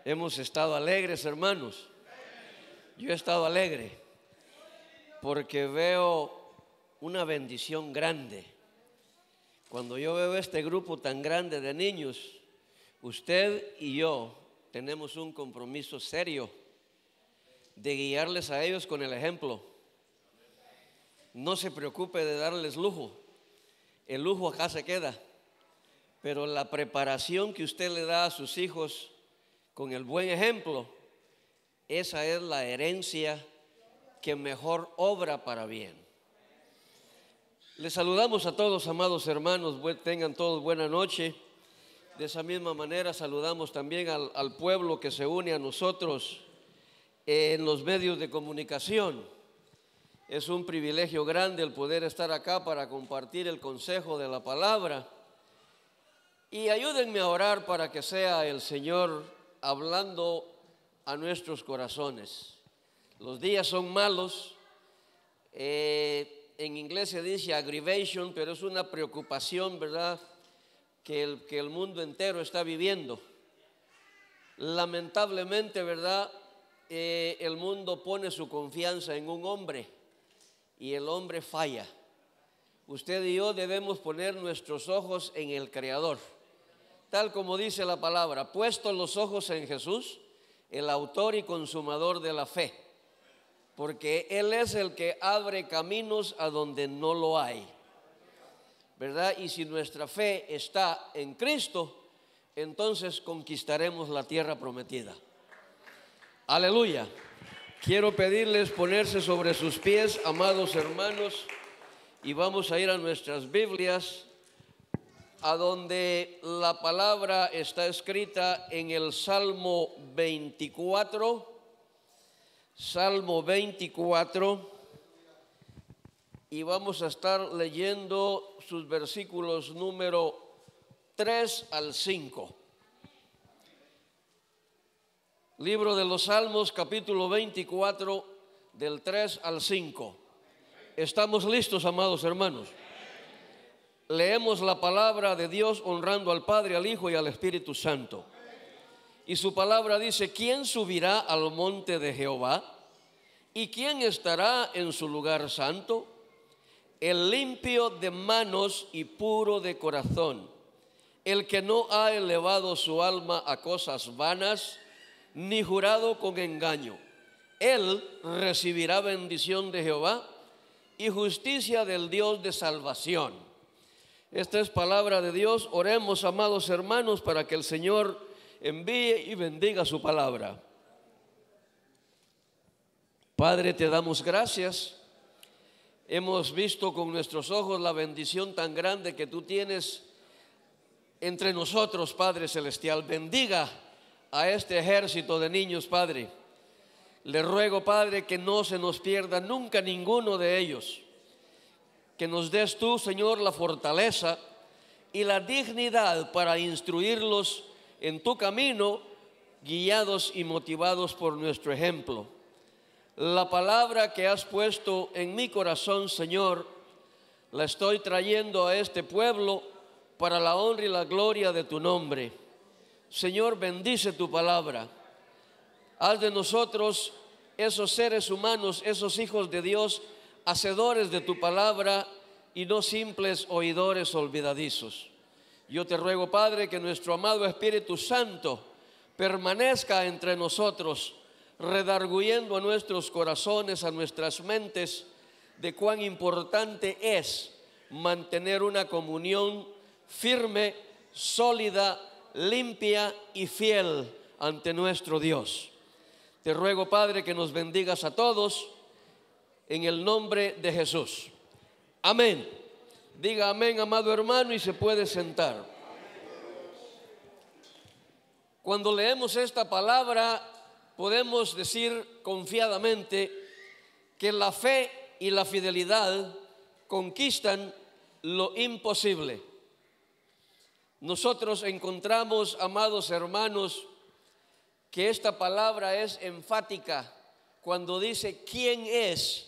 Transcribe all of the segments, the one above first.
Hemos estado alegres, hermanos. Yo he estado alegre porque veo una bendición grande. Cuando yo veo este grupo tan grande de niños, usted y yo tenemos un compromiso serio de guiarles a ellos con el ejemplo. No se preocupe de darles lujo. El lujo acá se queda. Pero la preparación que usted le da a sus hijos con el buen ejemplo, esa es la herencia que mejor obra para bien. Les saludamos a todos, amados hermanos, tengan todos buena noche. De esa misma manera saludamos también al pueblo que se une a nosotros en los medios de comunicación. Es un privilegio grande el poder estar acá para compartir el consejo de la palabra. Y ayúdenme a orar para que sea el Señor hablando a nuestros corazones. Los días son malos. En inglés se dice aggravation, pero es una preocupación, ¿verdad?, que el mundo entero está viviendo. Lamentablemente, ¿verdad?, el mundo pone su confianza en un hombre y el hombre falla. Usted y yo debemos poner nuestros ojos en el Creador, tal como dice la palabra, puestos los ojos en Jesús, el autor y consumador de la fe, porque Él es el que abre caminos a donde no lo hay, ¿verdad? Y si nuestra fe está en Cristo, entonces conquistaremos la tierra prometida. Aleluya. Quiero pedirles ponerse sobre sus pies, amados hermanos, y vamos a ir a nuestras Biblias, a donde la palabra está escrita en el Salmo 24, y vamos a estar leyendo sus versículos número 3 al 5. Libro de los Salmos, capítulo 24, del 3 al 5. ¿Estamos listos, amados hermanos? Leemos la palabra de Dios honrando al Padre, al Hijo y al Espíritu Santo. Y su palabra dice: ¿quién subirá al monte de Jehová? ¿Y quién estará en su lugar santo? El limpio de manos y puro de corazón, el que no ha elevado su alma a cosas vanas, ni jurado con engaño. Él recibirá bendición de Jehová y justicia del Dios de salvación. Esta es palabra de Dios. Oremos, amados hermanos, para que el Señor envíe y bendiga su palabra. Padre, te damos gracias. Hemos visto con nuestros ojos la bendición tan grande que tú tienes entre nosotros, Padre Celestial. Bendiga a este ejército de niños, Padre. Le ruego, Padre, que no se nos pierda nunca ninguno de ellos. Que nos des tú, Señor, la fortaleza y la dignidad para instruirlos en tu camino, guiados y motivados por nuestro ejemplo. La palabra que has puesto en mi corazón, Señor, la estoy trayendo a este pueblo para la honra y la gloria de tu nombre. Señor, bendice tu palabra. Haz de nosotros esos seres humanos, esos hijos de Dios, hacedores de tu palabra y no simples oidores olvidadizos. Yo te ruego, Padre, que nuestro amado Espíritu Santo permanezca entre nosotros, redarguyendo a nuestros corazones, a nuestras mentes, de cuán importante es mantener una comunión firme, sólida, limpia y fiel ante nuestro Dios. Te ruego, Padre, que nos bendigas a todos en el nombre de Jesús. Amén. Diga amén, amado hermano, y se puede sentar. Cuando leemos esta palabra, podemos decir confiadamente que la fe y la fidelidad conquistan lo imposible. Nosotros encontramos, amados hermanos, que esta palabra es enfática cuando dice quién es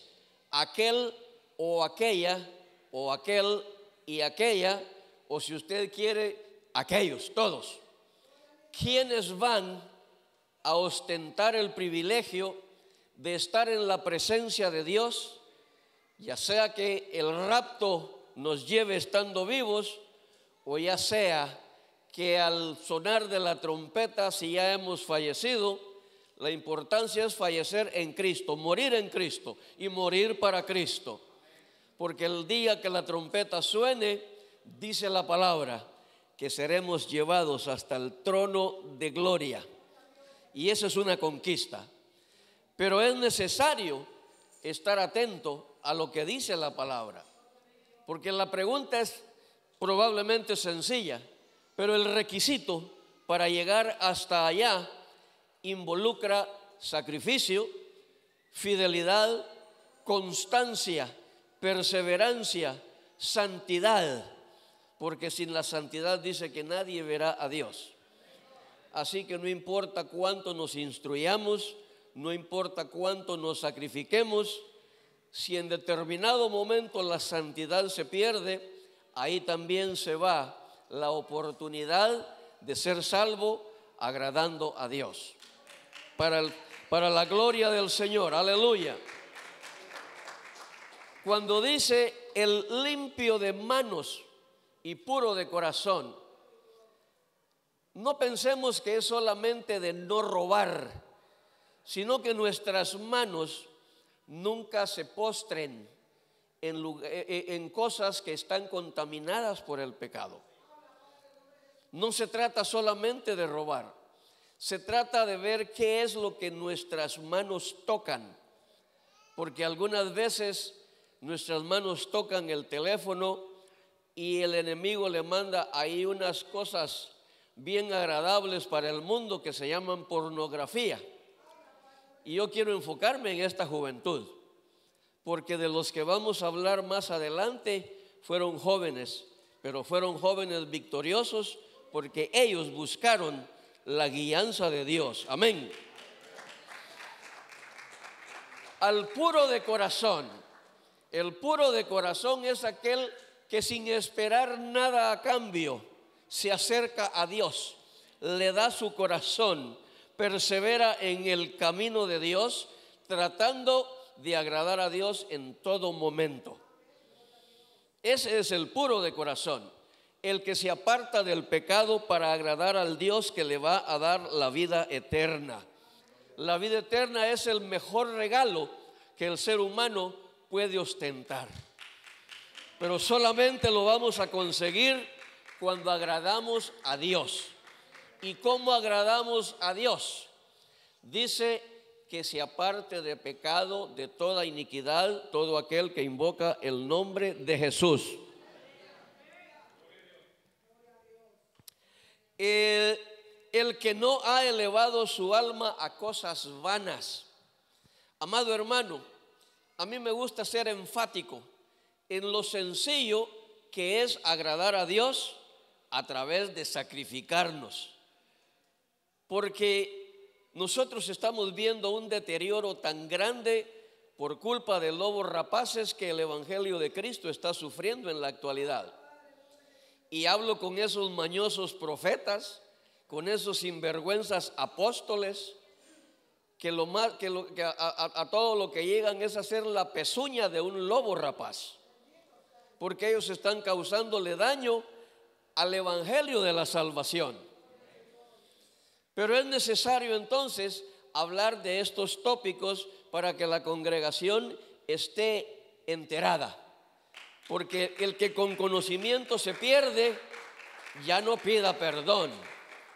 aquel o aquella, o aquel y aquella, o si usted quiere, aquellos, todos. ¿Quiénes van a ostentar el privilegio de estar en la presencia de Dios, ya sea que el rapto nos lleve estando vivos, o ya sea que al sonar de la trompeta, si ya hemos fallecido, la importancia es fallecer en Cristo, morir en Cristo y morir para Cristo. Porque el día que la trompeta suene, dice la palabra, que seremos llevados hasta el trono de gloria. Y esa es una conquista. Pero es necesario estar atento a lo que dice la palabra. Porque la pregunta es probablemente sencilla, pero el requisito para llegar hasta allá involucra sacrificio, fidelidad, constancia, perseverancia, santidad, porque sin la santidad dice que nadie verá a Dios. Así que no importa cuánto nos instruyamos, no importa cuánto nos sacrifiquemos, si en determinado momento la santidad se pierde, ahí también se va la oportunidad de ser salvo agradando a Dios. Para la gloria del Señor, aleluya. Cuando dice el limpio de manos y puro de corazón, no pensemos que es solamente de no robar, sino que nuestras manos nunca se postren en cosas que están contaminadas por el pecado. No se trata solamente de robar, se trata de ver qué es lo que nuestras manos tocan, porque algunas veces nuestras manos tocan el teléfono y el enemigo le manda ahí unas cosas bien agradables para el mundo que se llaman pornografía. Y yo quiero enfocarme en esta juventud, porque de los que vamos a hablar más adelante fueron jóvenes, pero fueron jóvenes victoriosos porque ellos buscaron la guianza de Dios. Amén. Al puro de corazón, el puro de corazón es aquel que sin esperar nada a cambio se acerca a Dios, le da su corazón, persevera en el camino de Dios, tratando de agradar a Dios en todo momento. Ese es el puro de corazón, el que se aparta del pecado para agradar al Dios que le va a dar la vida eterna. La vida eterna es el mejor regalo que el ser humano puede ostentar, pero solamente lo vamos a conseguir cuando agradamos a Dios. ¿Y cómo agradamos a Dios? Dice que se aparte de pecado, de toda iniquidad, todo aquel que invoca el nombre de Jesús. El que no ha elevado su alma a cosas vanas. Amado hermano, a mí me gusta ser enfático en lo sencillo que es agradar a Dios a través de sacrificarnos. Porque nosotros estamos viendo un deterioro tan grande por culpa de lobos rapaces que el Evangelio de Cristo está sufriendo en la actualidad. Y hablo con esos mañosos profetas, con esos sinvergüenzas apóstoles, que a todo lo que llegan es hacer la pezuña de un lobo rapaz, porque ellos están causándole daño al Evangelio de la salvación. Pero es necesario entonces hablar de estos tópicos para que la congregación esté enterada, porque el que con conocimiento se pierde ya no pida perdón,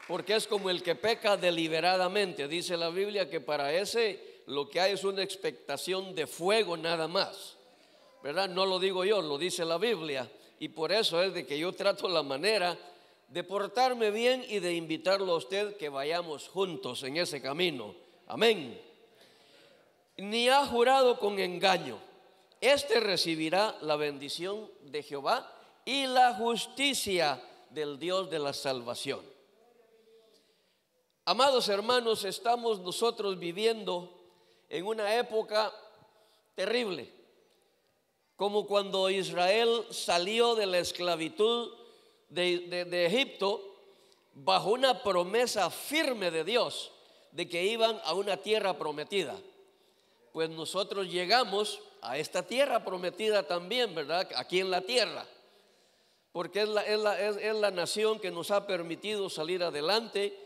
porque es como el que peca deliberadamente. Dice la Biblia que para ese lo que hay es una expectación de fuego nada más, ¿verdad? No lo digo yo, lo dice la Biblia, y por eso es de que yo trato la manera de portarme bien y de invitarlo a usted que vayamos juntos en ese camino. Amén. Ni ha jurado con engaño, este recibirá la bendición de Jehová y la justicia del Dios de la salvación. Amados hermanos, estamos nosotros viviendo en una época terrible, como cuando Israel salió de la esclavitud de Egipto bajo una promesa firme de Dios de que iban a una tierra prometida. Pues nosotros llegamos a esta tierra prometida también, ¿verdad? Aquí en la tierra, porque es la nación que nos ha permitido salir adelante,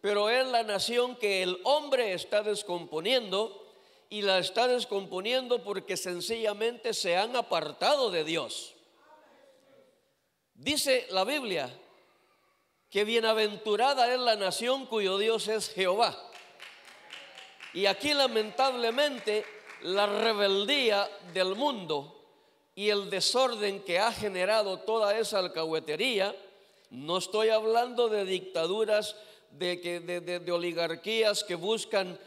pero es la nación que el hombre está descomponiendo, y la está descomponiendo porque sencillamente se han apartado de Dios. Dice la Biblia que bienaventurada es la nación cuyo Dios es Jehová. Y aquí lamentablemente la rebeldía del mundo y el desorden que ha generado toda esa alcahuetería, no estoy hablando de dictaduras, de oligarquías que buscan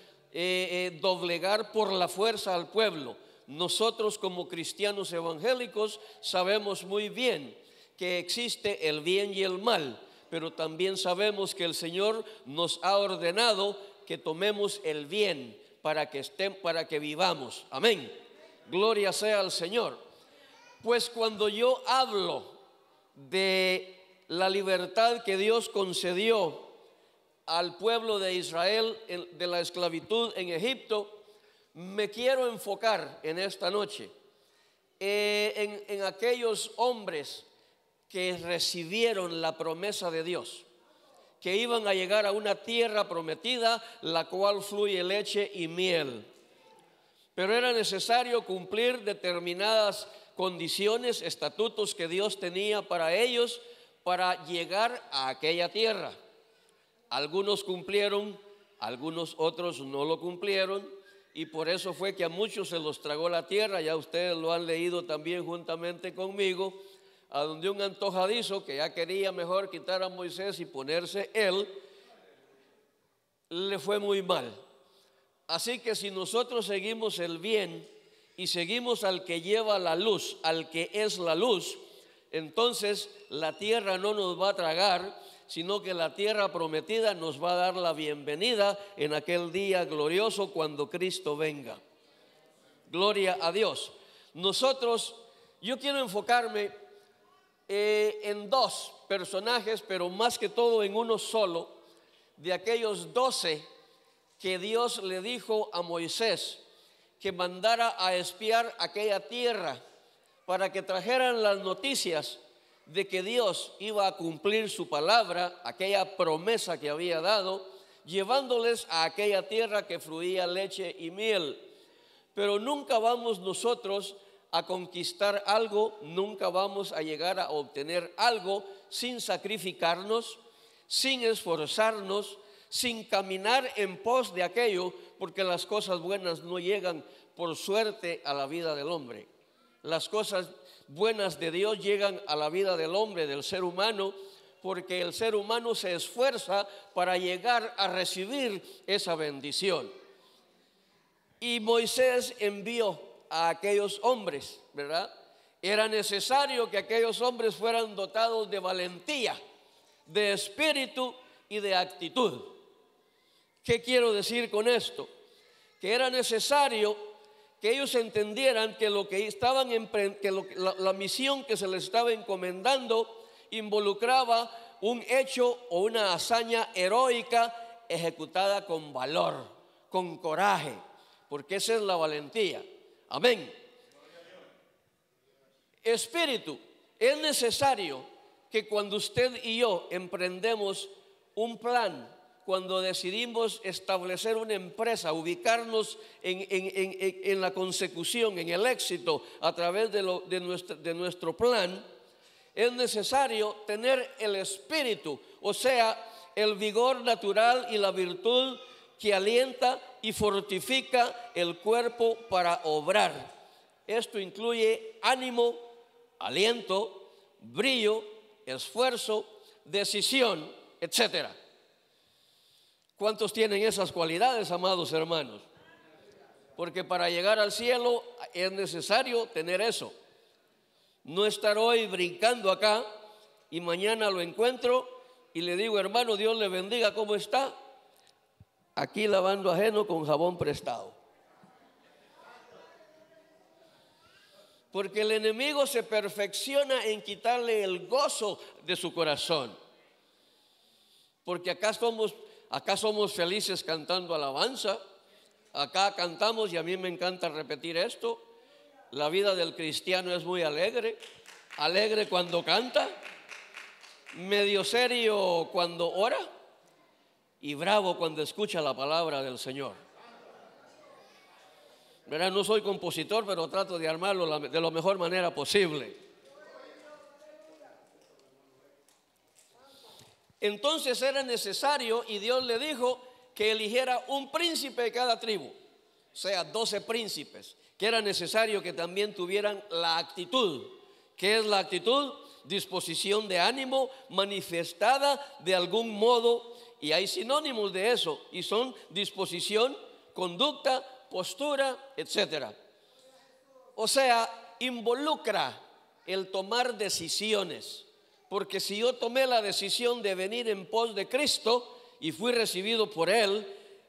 doblegar por la fuerza al pueblo. Nosotros como cristianos evangélicos sabemos muy bien que existe el bien y el mal, pero también sabemos que el Señor nos ha ordenado que tomemos el bien para que vivamos. Amén. Gloria sea al Señor. Pues cuando yo hablo de la libertad que Dios concedió al pueblo de Israel de la esclavitud en Egipto, me quiero enfocar en esta noche en aquellos hombres que recibieron la promesa de Dios, que iban a llegar a una tierra prometida, la cual fluye leche y miel. Pero era necesario cumplir determinadas condiciones, estatutos que Dios tenía para ellos para llegar a aquella tierra. Algunos cumplieron, algunos otros no lo cumplieron, y por eso fue que a muchos se los tragó la tierra. Ya ustedes lo han leído también juntamente conmigo, a donde un antojadizo que ya quería mejor quitar a Moisés y ponerse él, le fue muy mal. Así que si nosotros seguimos el bien y seguimos al que lleva la luz, al que es la luz, entonces la tierra no nos va a tragar, sino que la tierra prometida nos va a dar la bienvenida en aquel día glorioso cuando Cristo venga. Gloria a Dios. Yo quiero enfocarme en dos personajes, pero más que todo en uno solo, de aquellos 12 que Dios le dijo a Moisés que mandara a espiar aquella tierra para que trajeran las noticias de que Dios iba a cumplir su palabra, aquella promesa que había dado, llevándoles a aquella tierra que fluía leche y miel. Pero nunca vamos nosotros a conquistar algo, nunca vamos a llegar a obtener algo sin sacrificarnos, sin esforzarnos, sin caminar en pos de aquello, porque las cosas buenas no llegan por suerte a la vida del hombre. Las cosas buenas de Dios llegan a la vida del hombre, del ser humano, porque el ser humano se esfuerza para llegar a recibir esa bendición. Y Moisés envió a aquellos hombres, ¿verdad? Era necesario que aquellos hombres fueran dotados de valentía, de espíritu y de actitud. ¿Qué quiero decir con esto? Que era necesario que ellos entendieran que la misión que se les estaba encomendando involucraba un hecho o una hazaña heroica ejecutada con valor, con coraje, porque esa es la valentía. Amén. Espíritu, es necesario que cuando usted y yo emprendemos un plan, cuando decidimos establecer una empresa, ubicarnos en la consecución, en el éxito a través de nuestro plan, es necesario tener el espíritu, o sea, el vigor natural y la virtud que alienta y fortifica el cuerpo para obrar. Esto incluye ánimo, aliento, brillo, esfuerzo, decisión, etcétera. ¿Cuántos tienen esas cualidades, amados hermanos? Porque para llegar al cielo es necesario tener eso. No estar hoy brincando acá y mañana lo encuentro y le digo, hermano, Dios le bendiga, ¿cómo está? Aquí lavando ajeno con jabón prestado. Porque el enemigo se perfecciona en quitarle el gozo de su corazón. Porque acá somos Acá somos felices cantando alabanza. Acá cantamos y a mí me encanta repetir esto. La vida del cristiano es muy alegre. Alegre cuando canta, medio serio cuando ora y bravo cuando escucha la palabra del Señor. Verá, no soy compositor, pero trato de armarlo de la mejor manera posible. Entonces era necesario, y Dios le dijo que eligiera un príncipe de cada tribu, o sea, 12 príncipes, que era necesario que también tuvieran la actitud. ¿Qué es la actitud? Disposición de ánimo manifestada de algún modo, y hay sinónimos de eso, y son disposición, conducta, postura, etcétera. O sea, involucra el tomar decisiones, porque si yo tomé la decisión de venir en pos de Cristo y fui recibido por Él,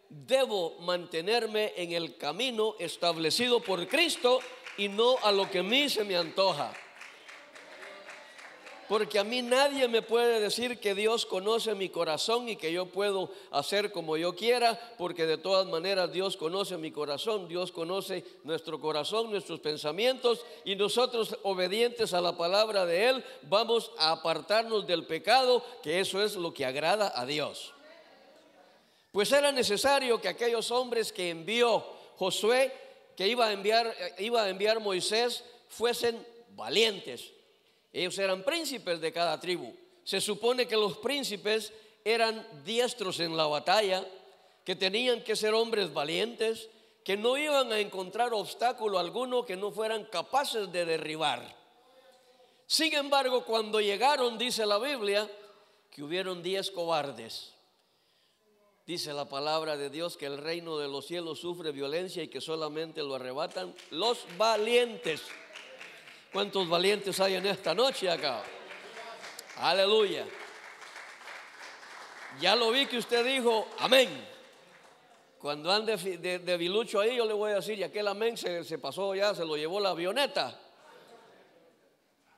debo mantenerme en el camino establecido por Cristo y no a lo que a mí se me antoja. Porque a mí nadie me puede decir que Dios conoce mi corazón y que yo puedo hacer como yo quiera, porque de todas maneras Dios conoce mi corazón, Dios conoce nuestro corazón, nuestros pensamientos, y nosotros, obedientes a la palabra de Él, vamos a apartarnos del pecado, que eso es lo que agrada a Dios. Pues era necesario que aquellos hombres que envió Josué, que iba a enviar Moisés, fuesen valientes. Ellos eran príncipes de cada tribu. Se supone que los príncipes eran diestros en la batalla, que tenían que ser hombres valientes, que no iban a encontrar obstáculo alguno que no fueran capaces de derribar. Sin embargo, cuando llegaron, dice la Biblia, que hubieron 10 cobardes. Dice la palabra de Dios que el reino de los cielos sufre violencia y que solamente lo arrebatan los valientes. ¿Cuántos valientes hay en esta noche acá? Aleluya. Ya lo vi que usted dijo amén. Cuando ande de debilucho ahí, yo le voy a decir, y aquel amén se pasó ya, se lo llevó la avioneta.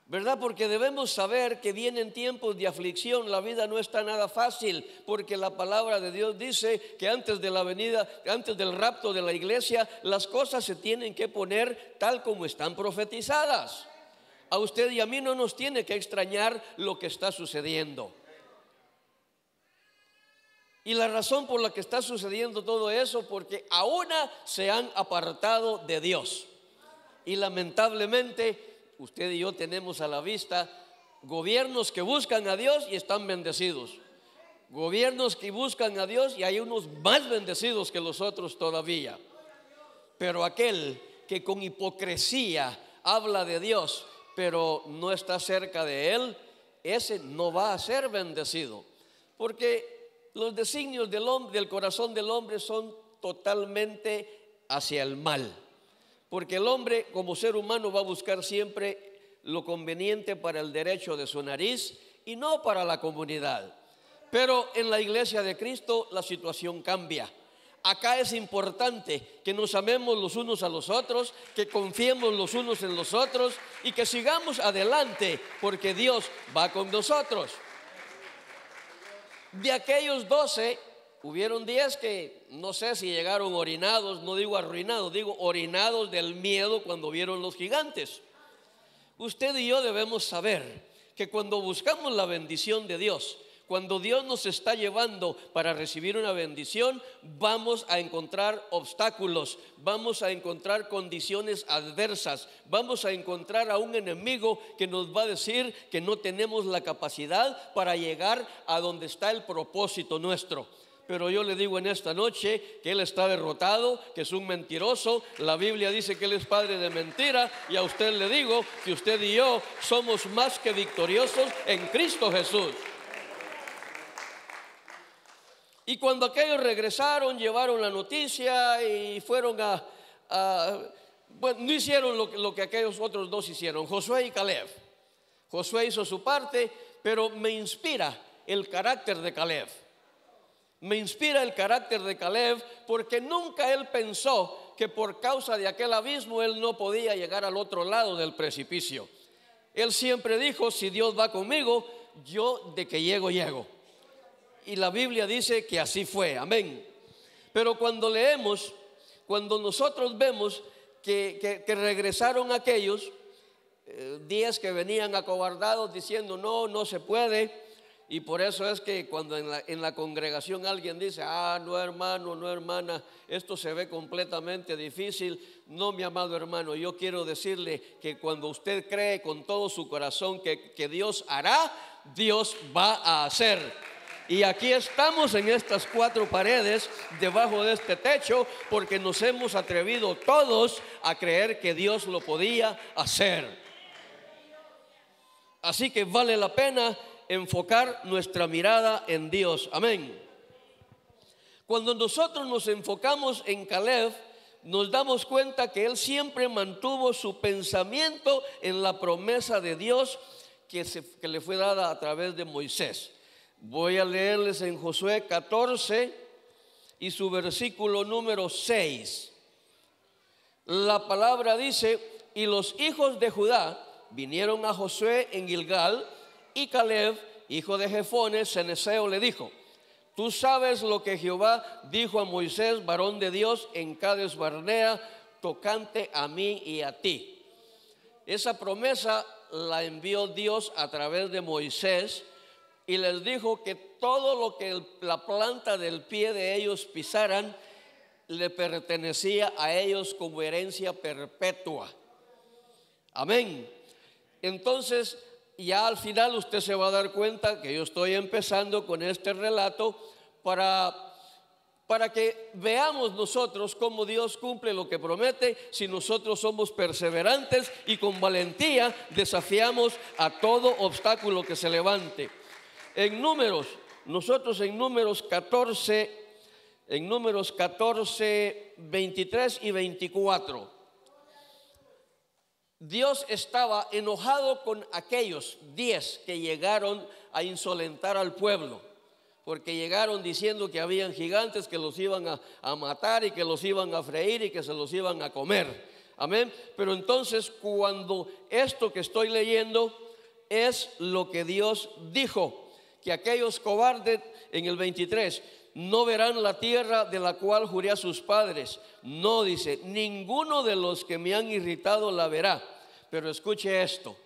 ¿Verdad? Porque debemos saber que vienen tiempos de aflicción. La vida no está nada fácil, porque la palabra de Dios dice que antes de la venida, antes del rapto de la iglesia, las cosas se tienen que poner tal como están profetizadas. A usted y a mí no nos tiene que extrañar lo que está sucediendo. Y la razón por la que está sucediendo todo eso, porque a una se han apartado de Dios. Y lamentablemente usted y yo tenemos a la vista gobiernos que buscan a Dios y están bendecidos. Gobiernos que buscan a Dios y hay unos más bendecidos que los otros todavía. Pero aquel que con hipocresía habla de Dios, pero no está cerca de Él, ese no va a ser bendecido. Porque los designios del corazón del hombre son totalmente hacia el mal. Porque el hombre como ser humano va a buscar siempre lo conveniente para el derecho de su nariz y no para la comunidad. Pero en la iglesia de Cristo la situación cambia. Acá es importante que nos amemos los unos a los otros, que confiemos los unos en los otros y que sigamos adelante porque Dios va con nosotros. De aquellos 12, hubieron 10 que no sé si llegaron orinados, no digo arruinados, digo orinados del miedo cuando vieron los gigantes. Usted y yo debemos saber que cuando buscamos la bendición de Dios, cuando Dios nos está llevando para recibir una bendición, vamos a encontrar obstáculos, vamos a encontrar condiciones adversas, vamos a encontrar a un enemigo que nos va a decir que no tenemos la capacidad para llegar a donde está el propósito nuestro. Pero yo le digo en esta noche que Él está derrotado, que es un mentiroso. La Biblia dice que Él es padre de mentira. Y a usted le digo que usted y yo somos más que victoriosos en Cristo Jesús. Y cuando aquellos regresaron, llevaron la noticia y fueron bueno, no hicieron lo que aquellos otros dos hicieron, Josué y Caleb. Josué hizo su parte, pero me inspira el carácter de Caleb. Me inspira el carácter de Caleb porque nunca él pensó que por causa de aquel abismo él no podía llegar al otro lado del precipicio. Él siempre dijo, si Dios va conmigo, yo de que llego, llego. y la Biblia dice que así fue, amén. Pero cuando leemos, cuando nosotros vemos que regresaron aquellos 10 que venían acobardados diciendo no se puede, y por eso es que cuando en la congregación alguien dice, no hermano, no hermana, esto se ve completamente difícil. No, mi amado hermano, yo quiero decirle que cuando usted cree con todo su corazón que Dios hará, Dios va a hacer. Y aquí estamos en estas 4 paredes, debajo de este techo, porque nos hemos atrevido todos a creer que Dios lo podía hacer. Así que vale la pena enfocar nuestra mirada en Dios, amén. Cuando nosotros nos enfocamos en Caleb, nos damos cuenta que él siempre mantuvo su pensamiento en la promesa de Dios que le fue dada a través de Moisés. Voy a leerles en Josué 14 y su versículo número 6. La palabra dice: y los hijos de Judá vinieron a Josué en Gilgal, y Caleb, hijo de Jefone, ceneseo, le dijo: tú sabes lo que Jehová dijo a Moisés, varón de Dios, en Cades Barnea, tocante a mí y a ti. Esa promesa la envió Dios a través de Moisés, y les dijo que todo lo que la planta del pie de ellos pisaran le pertenecía a ellos como herencia perpetua. Amén. Entonces, ya al final usted se va a dar cuenta que yo estoy empezando con este relato para que veamos nosotros cómo Dios cumple lo que promete si nosotros somos perseverantes y con valentía desafiamos a todo obstáculo que se levante. En Números, nosotros en Números 14, 23 y 24, Dios estaba enojado con aquellos 10 que llegaron a insolentar al pueblo, porque llegaron diciendo que habían gigantes que los iban a matar y que los iban a freír y que se los iban a comer. Amén. Pero entonces, cuando esto que estoy leyendo es lo que Dios dijo, que aquellos cobardes, en el 23, no verán la tierra de la cual juré a sus padres. No, dice, ninguno de los que me han irritado la verá. Pero escuche esto,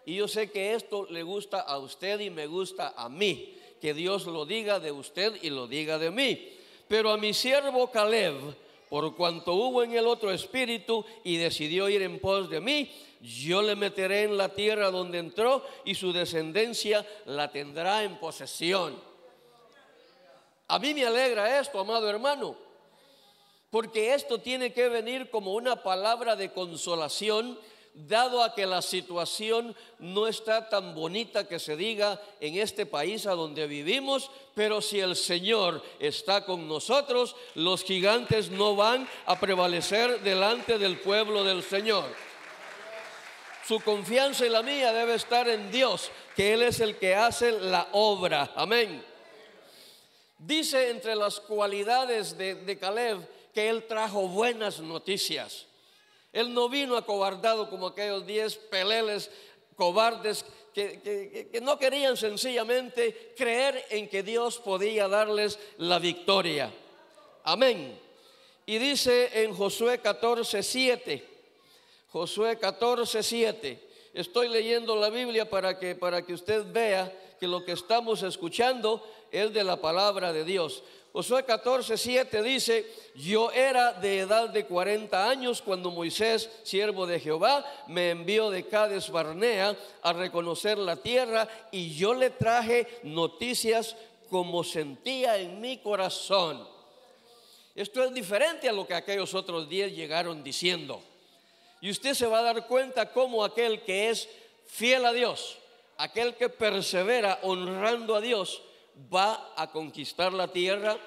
y yo sé que esto le gusta a usted y me gusta a mí, que Dios lo diga de usted y lo diga de mí. Pero a mi siervo Caleb, por cuanto hubo en él otro espíritu y decidió ir en pos de mí, yo le meteré en la tierra donde entró, y su descendencia la tendrá en posesión. A mí me alegra esto, amado hermano, porque esto tiene que venir como una palabra de consolación, dado a que la situación no está tan bonita que se diga en este país a donde vivimos. Pero si el Señor está con nosotros, los gigantes no van a prevalecer delante del pueblo del Señor. Su confianza y la mía debe estar en Dios, que Él es el que hace la obra. Amén. Dice entre las cualidades de Caleb que él trajo buenas noticias. Él no vino acobardado como aquellos 10 peleles cobardes que no querían sencillamente creer en que Dios podía darles la victoria. Amén. Y dice en Josué 14:7, Josué 14:7, estoy leyendo la Biblia para que usted vea que lo que estamos escuchando es de la palabra de Dios. Josué 14:7 dice: yo era de edad de 40 años cuando Moisés, siervo de Jehová, me envió de Cades Barnea a reconocer la tierra, y yo le traje noticias como sentía en mi corazón. Esto es diferente a lo que aquellos otros 10 llegaron diciendo. Y usted se va a dar cuenta cómo aquel que es fiel a Dios, aquel que persevera honrando a Dios, va a conquistar la tierra,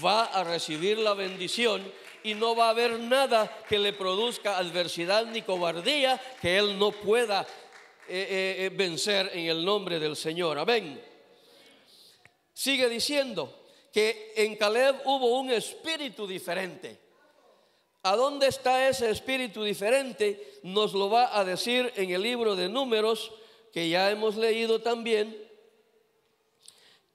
va a recibir la bendición, y no va a haber nada que le produzca adversidad ni cobardía que él no pueda vencer en el nombre del Señor. Amén. Sigue diciendo que en Caleb hubo un espíritu diferente. ¿A dónde está ese espíritu diferente? Nos lo va a decir en el libro de Números, que ya hemos leído también.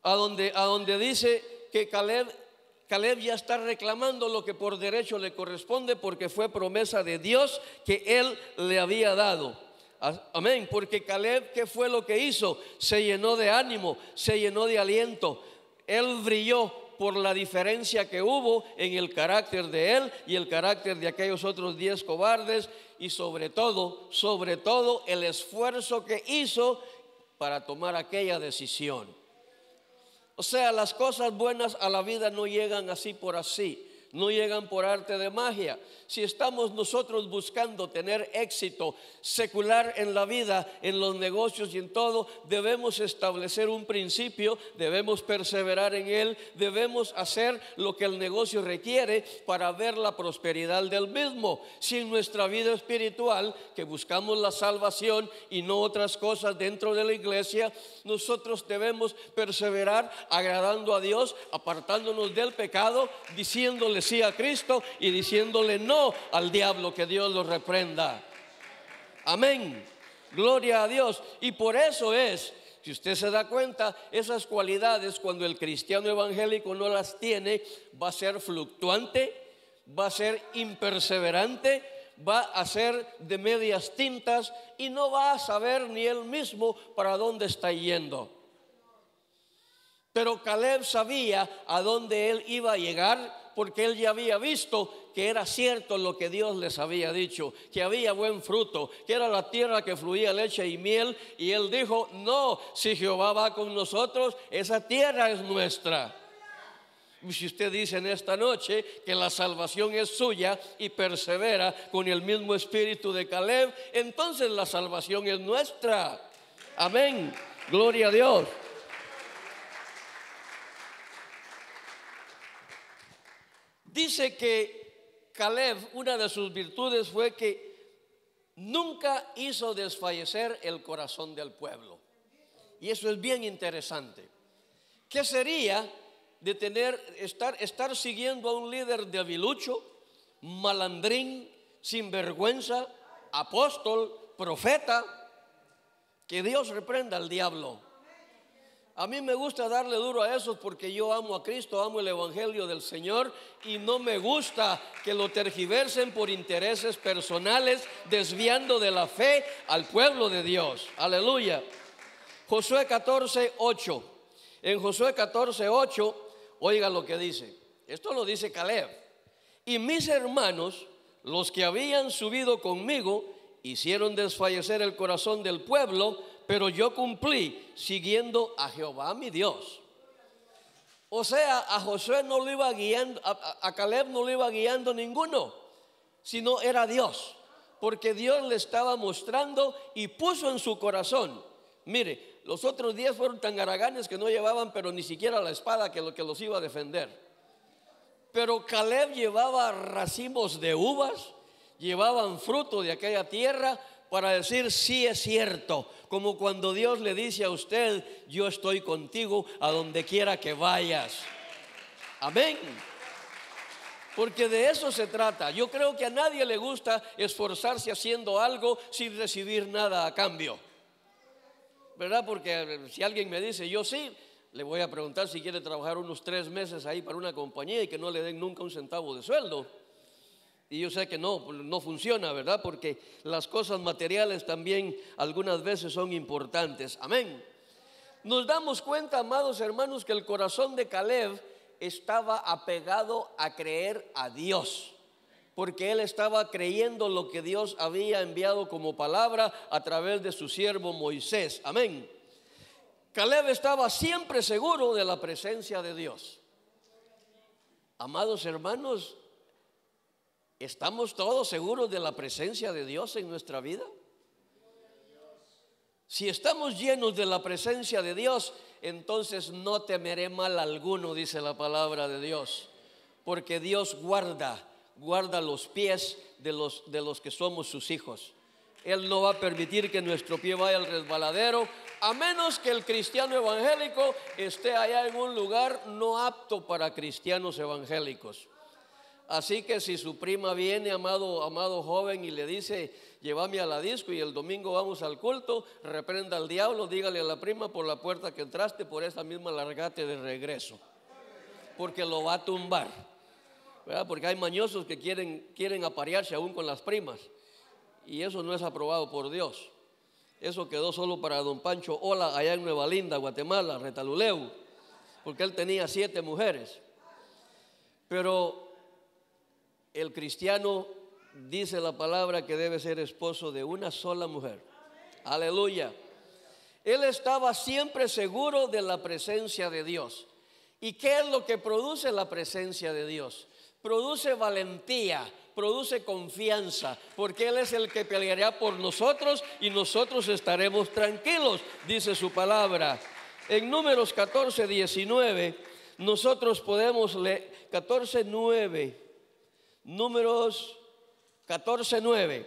a donde dice que Caleb ya está reclamando lo que por derecho le corresponde, porque fue promesa de Dios que él le había dado. Amén, porque Caleb, ¿qué fue lo que hizo? Se llenó de ánimo, se llenó de aliento. Él brilló por la diferencia que hubo en el carácter de él y el carácter de aquellos otros 10 cobardes, y sobre todo el esfuerzo que hizo para tomar aquella decisión. O sea, las cosas buenas a la vida no llegan así por así, no llegan por arte de magia. Si estamos nosotros buscando tener éxito secular en la vida, en los negocios y en todo, debemos establecer un principio, debemos perseverar en él, debemos hacer lo que el negocio requiere para ver la prosperidad del mismo. Si en nuestra vida espiritual, que buscamos la salvación y no otras cosas dentro de la iglesia, nosotros debemos perseverar agradando a Dios, apartándonos del pecado, diciéndole sí a Cristo y diciéndole no al diablo, que Dios lo reprenda. Amén, gloria a Dios. Y por eso es, si usted se da cuenta, esas cualidades, cuando el cristiano evangélico no las tiene, va a ser fluctuante, va a ser imperseverante, va a ser de medias tintas y no va a saber ni él mismo para dónde está yendo. Pero Caleb sabía a dónde él iba a llegar, porque él ya había visto que era cierto lo que Dios les había dicho, que había buen fruto, que era la tierra que fluía leche y miel. Y él dijo: no, si Jehová va con nosotros, esa tierra es nuestra. Y si usted dice en esta noche que la salvación es suya y persevera con el mismo espíritu de Caleb, entonces la salvación es nuestra. Amén, gloria a Dios. Dice que Caleb, una de sus virtudes fue que nunca hizo desfallecer el corazón del pueblo. Y eso es bien interesante. ¿Qué sería de estar siguiendo a un líder debilucho, malandrín, sinvergüenza, apóstol, profeta? Que Dios reprenda al diablo. A mí me gusta darle duro a esos, porque yo amo a Cristo, amo el evangelio del Señor, y no me gusta que lo tergiversen por intereses personales, desviando de la fe al pueblo de Dios. Aleluya. Josué 14:8. En Josué 14:8, oiga lo que dice. Esto lo dice Caleb. Y mis hermanos, los que habían subido conmigo, hicieron desfallecer el corazón del pueblo, pero yo cumplí siguiendo a Jehová mi Dios. O sea, a Josué no lo iba guiando, a Caleb no lo iba guiando ninguno, sino era Dios, porque Dios le estaba mostrando y puso en su corazón. Mire, los otros 10 fueron tan haraganes que no llevaban pero ni siquiera la espada que los iba a defender. Pero Caleb llevaba racimos de uvas, llevaban fruto de aquella tierra, para decir: sí, es cierto. Como cuando Dios le dice a usted: yo estoy contigo a donde quiera que vayas. Amén. Porque de eso se trata. Yo creo que a nadie le gusta esforzarse haciendo algo sin recibir nada a cambio, ¿verdad? Porque si alguien me dice: yo sí, le voy a preguntar si quiere trabajar unos 3 meses ahí para una compañía y que no le den nunca un centavo de sueldo. Y yo sé que no funciona, ¿verdad? Porque las cosas materiales también algunas veces son importantes. Amén. Nos damos cuenta, amados hermanos, que el corazón de Caleb estaba apegado a creer a Dios, porque él estaba creyendo lo que Dios había enviado como palabra a través de su siervo Moisés. Amén. Caleb estaba siempre seguro de la presencia de Dios. Amados hermanos, ¿estamos todos seguros de la presencia de Dios en nuestra vida? Si estamos llenos de la presencia de Dios, entonces no temeré mal alguno, dice la palabra de Dios, porque Dios guarda los pies de los que somos sus hijos. Él no va a permitir que nuestro pie vaya al resbaladero, a menos que el cristiano evangélico esté allá en un lugar no apto para cristianos evangélicos. Así que si su prima viene, amado joven, y le dice, llévame a la disco y el domingo vamos al culto, reprenda al diablo, dígale a la prima, por la puerta que entraste, por esa misma largate de regreso, porque lo va a tumbar, ¿verdad? Porque hay mañosos que quieren aparearse aún con las primas, y eso no es aprobado por Dios. Eso quedó solo para don Pancho Ola allá en Nueva Linda, Guatemala, Retaluleu, porque él tenía 7 mujeres. Pero el cristiano dice la palabra que debe ser esposo de una sola mujer. Aleluya. Él estaba siempre seguro de la presencia de Dios. ¿Y qué es lo que produce la presencia de Dios? Produce valentía, produce confianza, porque Él es el que peleará por nosotros y nosotros estaremos tranquilos, dice su palabra. En Números 14:19, nosotros podemos leer 14:9. Números 14:9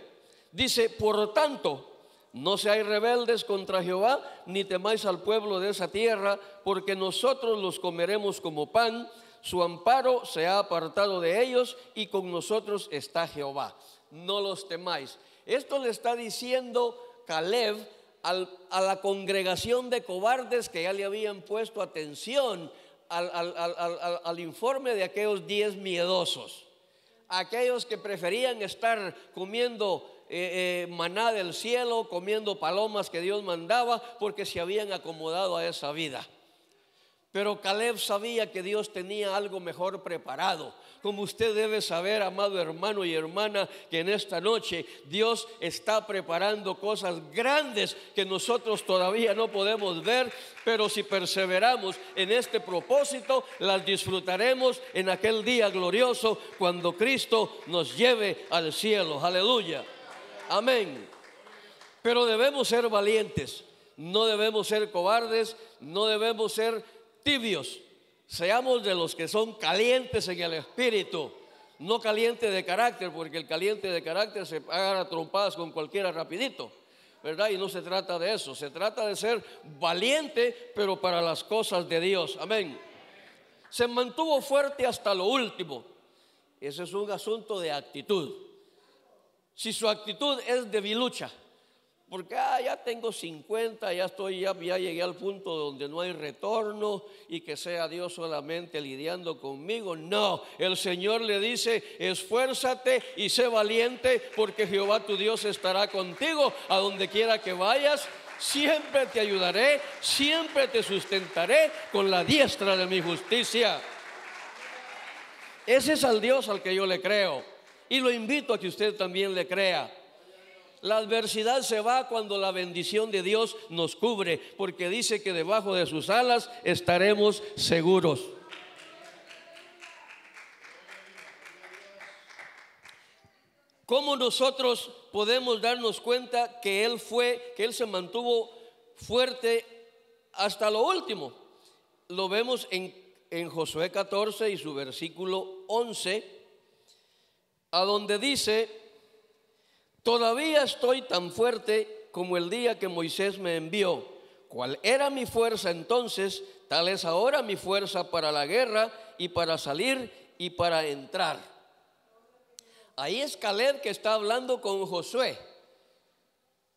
dice: por tanto, no seáis rebeldes contra Jehová, ni temáis al pueblo de esa tierra, porque nosotros los comeremos como pan. Su amparo se ha apartado de ellos y con nosotros está Jehová. No los temáis. Esto le está diciendo Caleb a la congregación de cobardes que ya le habían puesto atención al informe de aquellos 10 miedosos. Aquellos que preferían estar comiendo maná del cielo, comiendo palomas que Dios mandaba, porque se habían acomodado a esa vida. Pero Caleb sabía que Dios tenía algo mejor preparado. Como usted debe saber, amado hermano y hermana, que en esta noche Dios está preparando cosas grandes que nosotros todavía no podemos ver, pero si perseveramos en este propósito, las disfrutaremos en aquel día glorioso cuando Cristo nos lleve al cielo. Aleluya. Amén. Pero debemos ser valientes, no debemos ser cobardes, no debemos ser tibios. Seamos de los que son calientes en el espíritu, no calientes de carácter, porque el caliente de carácter se agarra trompadas con cualquiera rapidito, ¿verdad? Y no se trata de eso, se trata de ser valiente, pero para las cosas de Dios. Amén. Se mantuvo fuerte hasta lo último. Ese es un asunto de actitud. Si su actitud es debilucha, porque ya tengo 50, ya llegué al punto donde no hay retorno y que sea Dios solamente lidiando conmigo. No, el Señor le dice: esfuérzate y sé valiente, porque Jehová tu Dios estará contigo a donde quiera que vayas. Siempre te ayudaré, siempre te sustentaré con la diestra de mi justicia. Ese es al Dios al que yo le creo, y lo invito a que usted también le crea. La adversidad se va cuando la bendición de Dios nos cubre, porque dice que debajo de sus alas estaremos seguros. ¿Cómo nosotros podemos darnos cuenta que Él se mantuvo fuerte hasta lo último? Lo vemos en Josué 14 y su versículo 11, a donde dice: todavía estoy tan fuerte como el día que Moisés me envió. ¿Cuál era mi fuerza entonces? Tal es ahora mi fuerza para la guerra y para salir y para entrar. Ahí es Caleb que está hablando con Josué,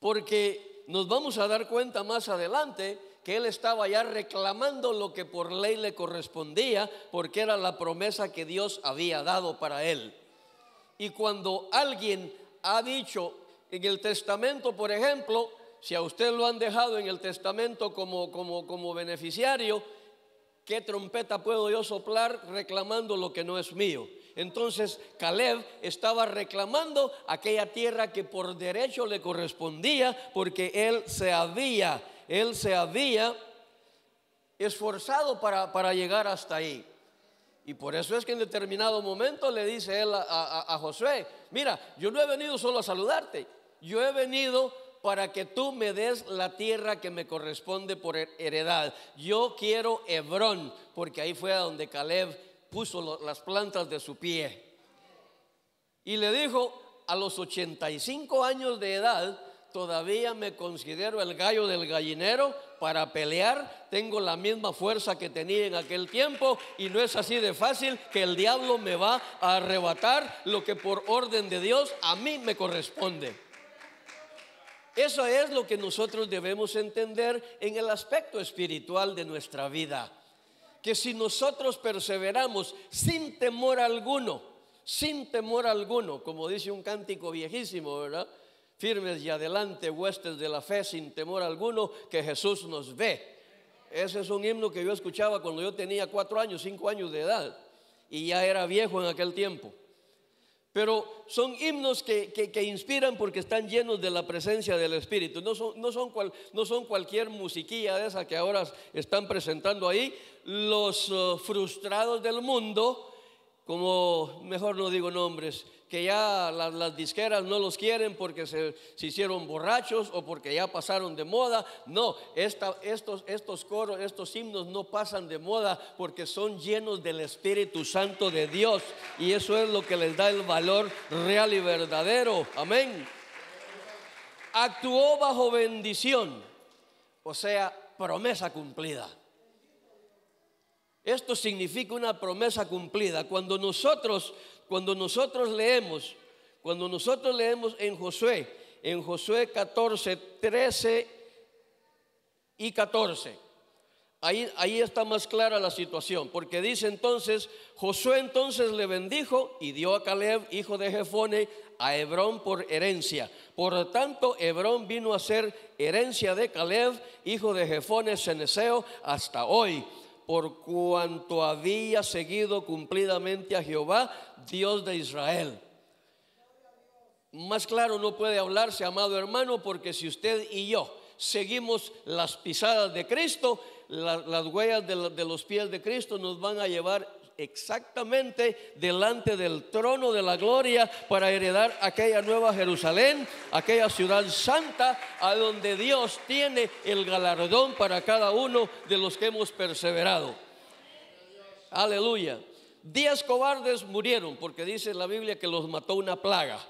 porque nos vamos a dar cuenta más adelante que él estaba ya reclamando lo que por ley le correspondía, porque era la promesa que Dios había dado para él. Y cuando alguien ha dicho en el testamento, por ejemplo, si a usted lo han dejado en el testamento como beneficiario, ¿qué trompeta puedo yo soplar reclamando lo que no es mío? Entonces Caleb estaba reclamando aquella tierra que por derecho le correspondía, porque él se había esforzado para llegar hasta ahí. Y por eso es que en determinado momento le dice él a Josué: mira, yo no he venido solo a saludarte, yo he venido para que tú me des la tierra que me corresponde por heredad. Yo quiero Hebrón, porque ahí fue a donde Caleb puso las plantas de su pie. Y le dijo: a los 85 años de edad todavía me considero el gallo del gallinero para pelear, tengo la misma fuerza que tenía en aquel tiempo, y no es así de fácil que el diablo me va a arrebatar lo que por orden de Dios a mí me corresponde. Eso es lo que nosotros debemos entender en el aspecto espiritual de nuestra vida. Que si nosotros perseveramos sin temor alguno, como dice un cántico viejísimo, ¿verdad? Firmes y adelante, huestes de la fe, sin temor alguno, que Jesús nos ve. Ese es un himno que yo escuchaba cuando yo tenía 4 años, 5 años de edad, y ya era viejo en aquel tiempo. Pero son himnos que inspiran porque están llenos de la presencia del Espíritu. No son cualquier musiquilla de esa que ahora están presentando ahí. Los frustrados del mundo, como mejor no digo nombres, que ya las disqueras no los quieren porque se hicieron borrachos o porque ya pasaron de moda. No, estos coros, estos himnos no pasan de moda porque son llenos del Espíritu Santo de Dios, y eso es lo que les da el valor real y verdadero. Amén. Actuó bajo bendición, o sea, promesa cumplida. Esto significa una promesa cumplida. Cuando nosotros leemos en Josué 14, 13 y 14, ahí está más clara la situación, porque dice entonces: Josué entonces le bendijo y dio a Caleb, hijo de Jefone, a Hebrón por herencia. Por lo tanto, Hebrón vino a ser herencia de Caleb, hijo de Jefone ceneseo, hasta hoy, por cuanto había seguido cumplidamente a Jehová, Dios de Israel. Más claro no puede hablarse, amado hermano, porque si usted y yo seguimos las pisadas de Cristo, las huellas de los pies de Cristo nos van a llevar exactamente delante del trono de la gloria para heredar aquella nueva Jerusalén, aquella ciudad santa, a donde Dios tiene el galardón para cada uno de los que hemos perseverado. Aleluya. 10 cobardes murieron porque dice la Biblia que los mató una plaga.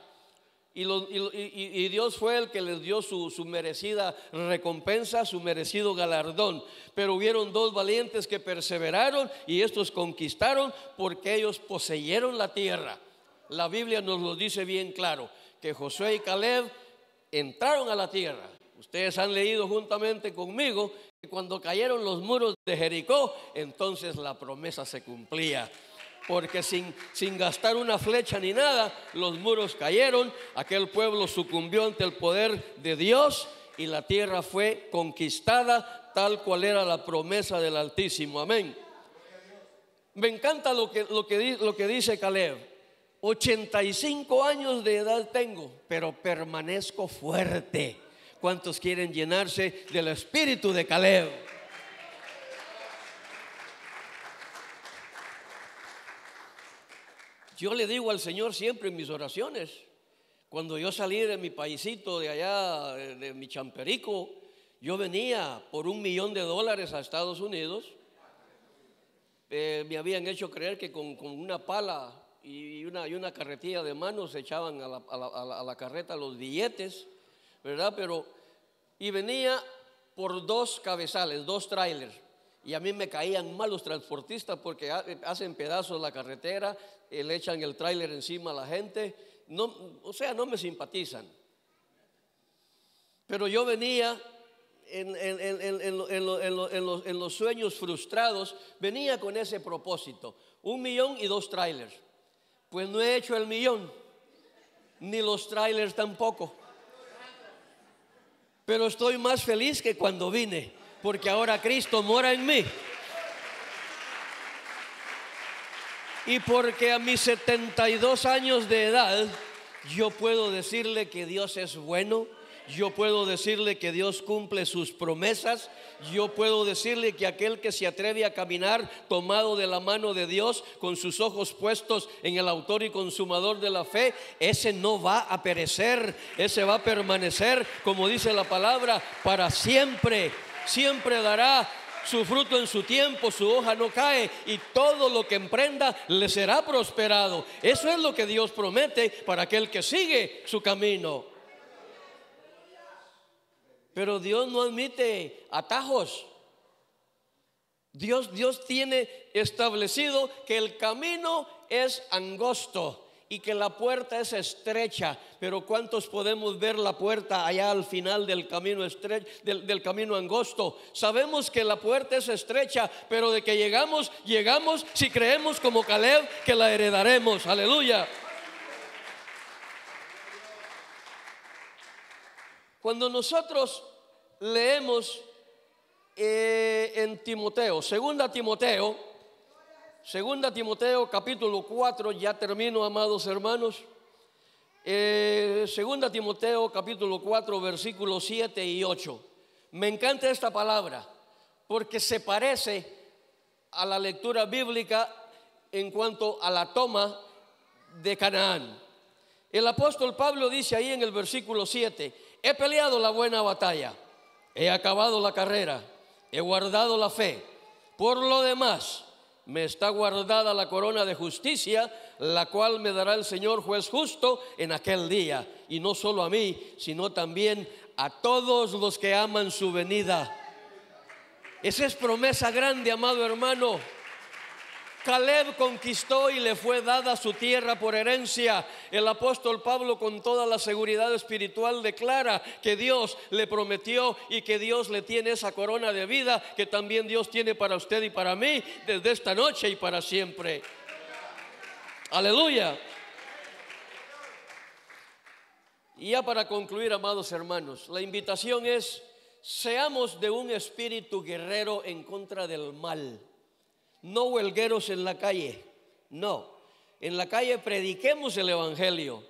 Y Dios fue el que les dio su merecida recompensa, su merecido galardón. Pero hubieron 2 valientes que perseveraron, y estos conquistaron porque ellos poseyeron la tierra. La Biblia nos lo dice bien claro, que Josué y Caleb entraron a la tierra. Ustedes han leído juntamente conmigo que cuando cayeron los muros de Jericó, entonces la promesa se cumplía. Porque sin gastar una flecha ni nada, los muros cayeron, aquel pueblo sucumbió ante el poder de Dios y la tierra fue conquistada tal cual era la promesa del Altísimo. Amén. Me encanta lo que dice Caleb: 85 años de edad tengo, pero permanezco fuerte. ¿Cuántos quieren llenarse del espíritu de Caleb? Yo le digo al Señor siempre en mis oraciones, cuando yo salí de mi paisito de allá, de mi Champerico, yo venía por $1,000,000 a Estados Unidos. Me habían hecho creer que con una pala y una carretilla de mano se echaban a la carreta los billetes, ¿verdad? Y venía por 2 cabezales, 2 trailers. Y a mí me caían mal los transportistas porque hacen pedazos la carretera, le echan el tráiler encima a la gente. No me simpatizan. Pero yo venía en los sueños frustrados, venía con ese propósito: 1,000,000 y 2 trailers. Pues no he hecho el 1,000,000, ni los trailers tampoco. Pero estoy más feliz que cuando vine, porque ahora Cristo mora en mí. Y porque a mis 72 años de edad yo puedo decirle que Dios es bueno, yo puedo decirle que Dios cumple sus promesas, yo puedo decirle que aquel que se atreve a caminar tomado de la mano de Dios, con sus ojos puestos en el autor y consumador de la fe, ese no va a perecer, ese va a permanecer, como dice la palabra, para siempre. Siempre dará su fruto en su tiempo, su hoja no cae, y todo lo que emprenda le será prosperado. Eso es lo que Dios promete para aquel que sigue su camino. Pero Dios no admite atajos. Dios tiene establecido que el camino es angosto y que la puerta es estrecha. Pero ¿cuántos podemos ver la puerta allá al final del camino estrecho, del camino angosto? Sabemos que la puerta es estrecha, pero de que llegamos si creemos como Caleb que la heredaremos. Aleluya. Cuando nosotros leemos en Timoteo, segunda Timoteo capítulo 4, ya termino, amados hermanos. Segunda Timoteo capítulo 4 versículos 7 y 8. Me encanta esta palabra porque se parece a la lectura bíblica en cuanto a la toma de Canaán. El apóstol Pablo dice ahí en el versículo 7: he peleado la buena batalla, he acabado la carrera, he guardado la fe. Por lo demás, me está guardada la corona de justicia, la cual me dará el Señor juez justo en aquel día. Y no solo a mí, sino también a todos los que aman su venida. Esa es promesa grande, amado hermano. Caleb conquistó y le fue dada su tierra por herencia. El apóstol Pablo, con toda la seguridad espiritual, declara que Dios le prometió y que Dios le tiene esa corona de vida que también Dios tiene para usted y para mí desde esta noche y para siempre. Aleluya. Y ya para concluir, amados hermanos, la invitación es: seamos de un espíritu guerrero en contra del mal. No huelgueros en la calle, no. En la calle prediquemos el evangelio.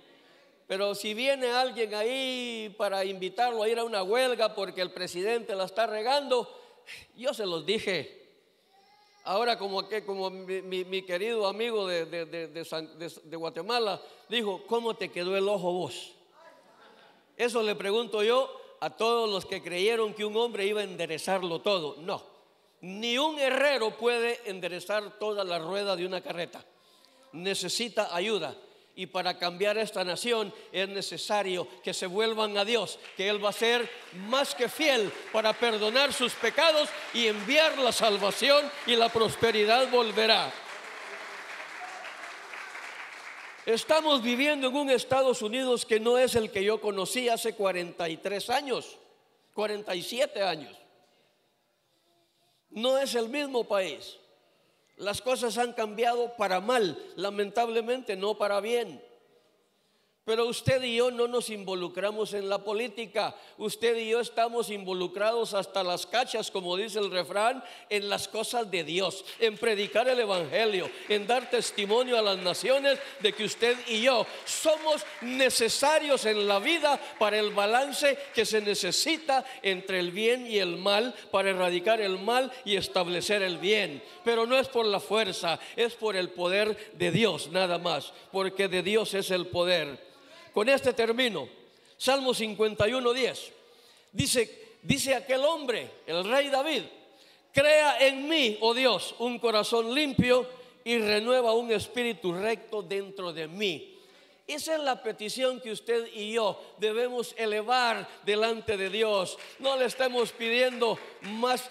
Pero si viene alguien ahí para invitarlo a ir a una huelga porque el presidente la está regando, yo se los dije. Ahora como mi querido amigo de Guatemala dijo: ¿cómo te quedó el ojo vos? Eso le pregunto yo a todos los que creyeron que un hombre iba a enderezarlo todo. No. Ni un herrero puede enderezar toda la rueda de una carreta. Necesita ayuda. Y para cambiar esta nación es necesario que se vuelvan a Dios, que Él va a ser más que fiel para perdonar sus pecados y enviar la salvación, y la prosperidad volverá. Estamos viviendo en un Estados Unidos que no es el que yo conocí hace 43 años, 47 años. No es el mismo país. Las cosas han cambiado para mal, lamentablemente no para bien. Pero usted y yo no nos involucramos en la política. Usted y yo estamos involucrados hasta las cachas, como dice el refrán, en las cosas de Dios, en predicar el evangelio, en dar testimonio a las naciones de que usted y yo somos necesarios en la vida para el balance que se necesita entre el bien y el mal, para erradicar el mal y establecer el bien. Pero no es por la fuerza, es por el poder de Dios nada más, porque de Dios es el poder. Con este termino. Salmo 51:10 dice aquel hombre, el rey David: crea en mí, oh Dios, un corazón limpio y renueva un espíritu recto dentro de mí. Esa es la petición que usted y yo debemos elevar delante de Dios. No le estemos pidiendo más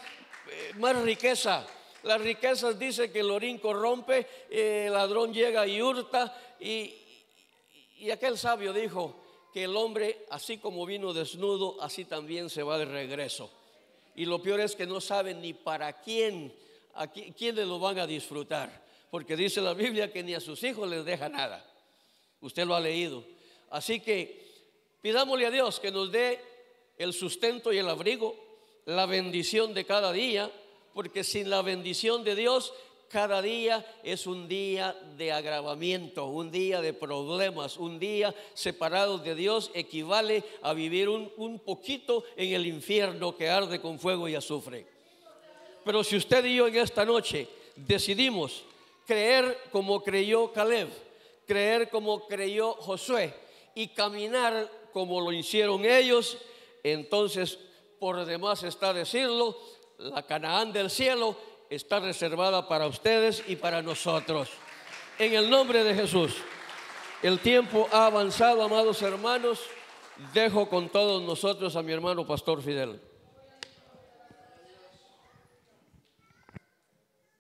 riqueza. Las riquezas, dice que el orín corrompe, el ladrón llega y hurta, y aquel sabio dijo que el hombre, así como vino desnudo, así también se va de regreso. Y lo peor es que no saben ni para quiénes lo van a disfrutar, porque dice la Biblia que ni a sus hijos les deja nada. Usted lo ha leído. Así que pidámosle a Dios que nos dé el sustento y el abrigo, la bendición de cada día, porque sin la bendición de Dios, cada día es un día de agravamiento, un día de problemas. Un día separado de Dios equivale a vivir un poquito en el infierno que arde con fuego y azufre. Pero si usted y yo en esta noche decidimos creer como creyó Caleb, creer como creyó Josué y caminar como lo hicieron ellos, entonces por demás está decirlo, la Canaán del cielo está reservada para ustedes y para nosotros. En el nombre de Jesús. El tiempo ha avanzado, amados hermanos. Dejo con todos nosotros a mi hermano Pastor Fidel.